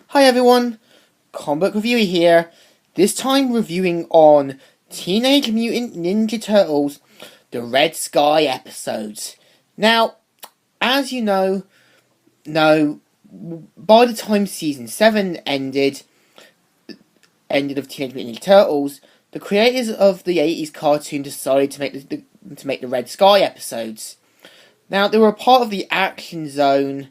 Hi everyone, Comic Book Reviewer here, this time reviewing on Teenage Mutant Ninja Turtles, the Red Sky episodes. Now, as you know, by the time Season 7 ended of Teenage Mutant Ninja Turtles, the creators of the 80s cartoon decided to make the Red Sky episodes. Now, they were a part of the Action Zone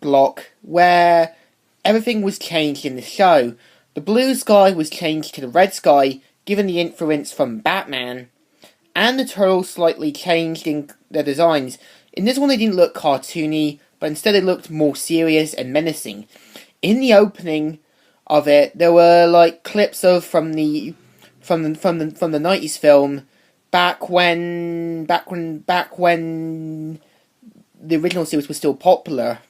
block where everything was changed in the show. The blue sky was changed to the red sky, given the influence from Batman, and the turtles slightly changed in their designs. In this one they didn't look cartoony, but instead they looked more serious and menacing. In the opening of it, there were like clips of from the 90s film back when the original series was still popular.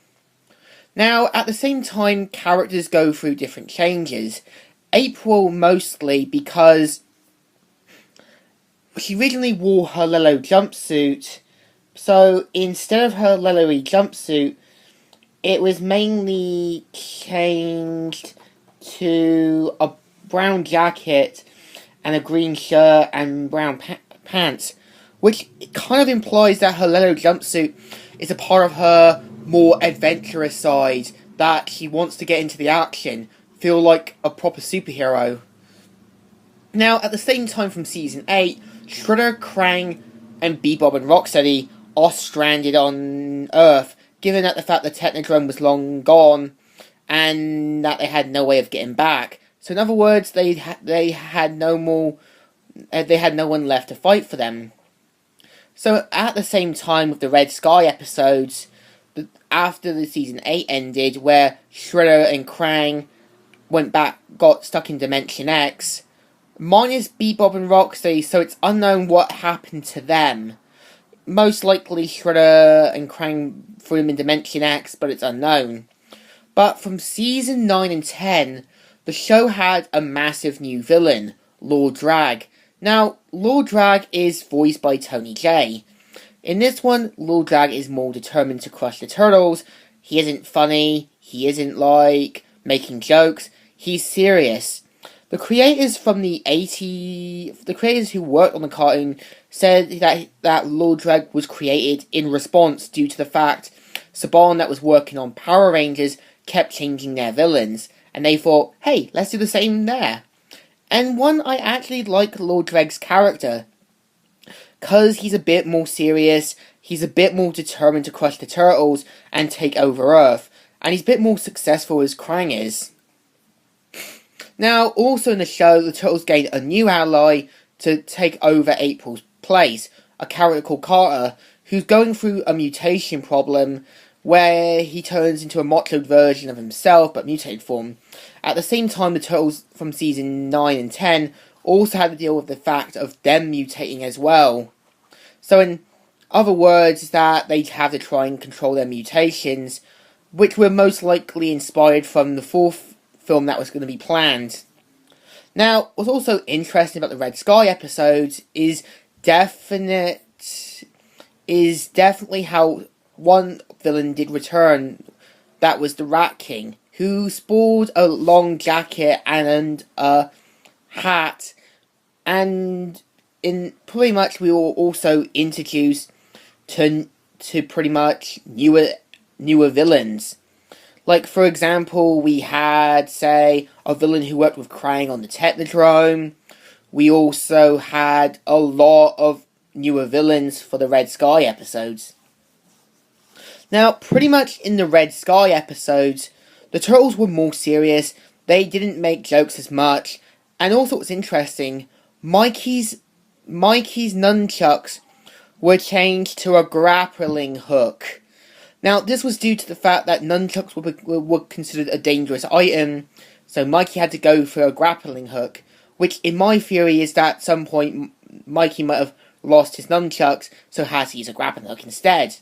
Now, at the same time, characters go through different changes. April mostly because she originally wore her Lelo jumpsuit, so instead of her Lelo jumpsuit, it was mainly changed to a brown jacket and a green shirt and brown pants, which kind of implies that her Lelo jumpsuit is a part of her more adventurous side, that she wants to get into the action, feel like a proper superhero. Now, at the same time from Season 8, Shredder, Krang, and Bebop and Rocksteady are stranded on Earth, given that the fact the Technodrome was long gone, and that they had no way of getting back. So in other words, they had no one left to fight for them. So at the same time with the Red Sky episodes, after the Season 8 ended, where Shredder and Krang got stuck in Dimension X, minus Bebop and Rocksteady, so it's unknown what happened to them. Most likely Shredder and Krang threw them in Dimension X, but it's unknown. But from Season 9 and 10, the show had a massive new villain, Lord Drag. Now, Lord Drag is voiced by Tony Jay. In this one, Lord Drag is more determined to crush the turtles. He isn't funny, he isn't making jokes, he's serious. The creators who worked on the cartoon said that Lord Drag was created in response due to the fact Saban that was working on Power Rangers kept changing their villains, and they thought, hey, let's do the same there. And I actually like Lord Drag's character, because he's a bit more serious, he's a bit more determined to crush the turtles and take over Earth, and he's a bit more successful as Krang is. Now, also in the show, the turtles gained a new ally to take over April's place, a character called Carter, who's going through a mutation problem where he turns into a machoed version of himself, but mutated form. At the same time, the turtles from Season 9 and 10 also had to deal with the fact of them mutating as well. So in other words, that they'd have to try and control their mutations, which were most likely inspired from the fourth film that was going to be planned. Now, what's also interesting about the Red Sky episodes is definitely how one villain did return, that was the Rat King, who sported a long jacket and a hat, and in pretty much we were also introduced to pretty much newer villains. Like, for example, we had, say, a villain who worked with Krang on the Technodrome. We also had a lot of newer villains for the Red Sky episodes. Now, pretty much in the Red Sky episodes, the turtles were more serious, they didn't make jokes as much, and also what's interesting, Mikey's nunchucks were changed to a grappling hook. Now, this was due to the fact that nunchucks were considered a dangerous item, so Mikey had to go for a grappling hook, which in my theory is that at some point Mikey might have lost his nunchucks, so has to use a grappling hook instead.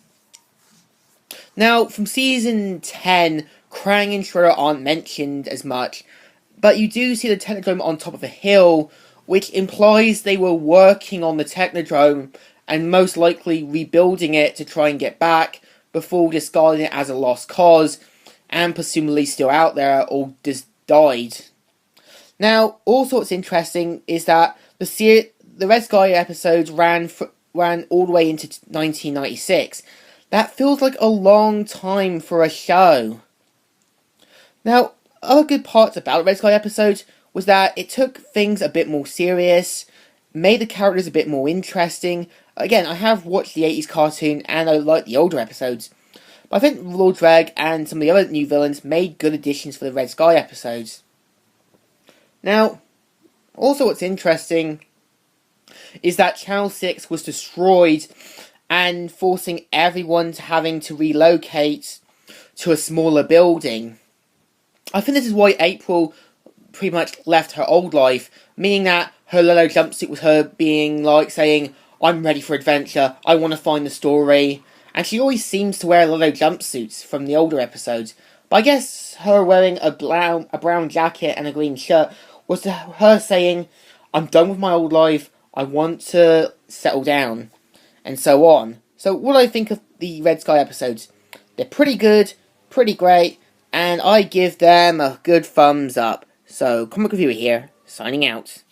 Now, from Season 10, Krang and Shredder aren't mentioned as much, but you do see the Technodrome on top of a hill, which implies they were working on the Technodrome and most likely rebuilding it to try and get back before discarding it as a lost cause, and presumably still out there, or just died. Now, also what's interesting is that the Red Sky episodes ran all the way into 1996. That feels like a long time for a show. Now, other good parts about the Red Sky episodes was that it took things a bit more serious, made the characters a bit more interesting. Again, I have watched the 80s cartoon and I like the older episodes, but I think Lord Dreg and some of the other new villains made good additions for the Red Sky episodes. Now, also what's interesting is that Channel 6 was destroyed and forcing everyone to having to relocate to a smaller building. I think this is why April pretty much left her old life, meaning that her yellow jumpsuit was her being like saying, I'm ready for adventure, I want to find the story. And she always seems to wear yellow jumpsuits from the older episodes. But I guess her wearing a brown jacket and a green shirt was her saying, I'm done with my old life, I want to settle down, and so on. So what do I think of the Red Sky episodes? They're pretty good, pretty great, and I give them a good thumbs up. So, Comic Reviewer here, signing out.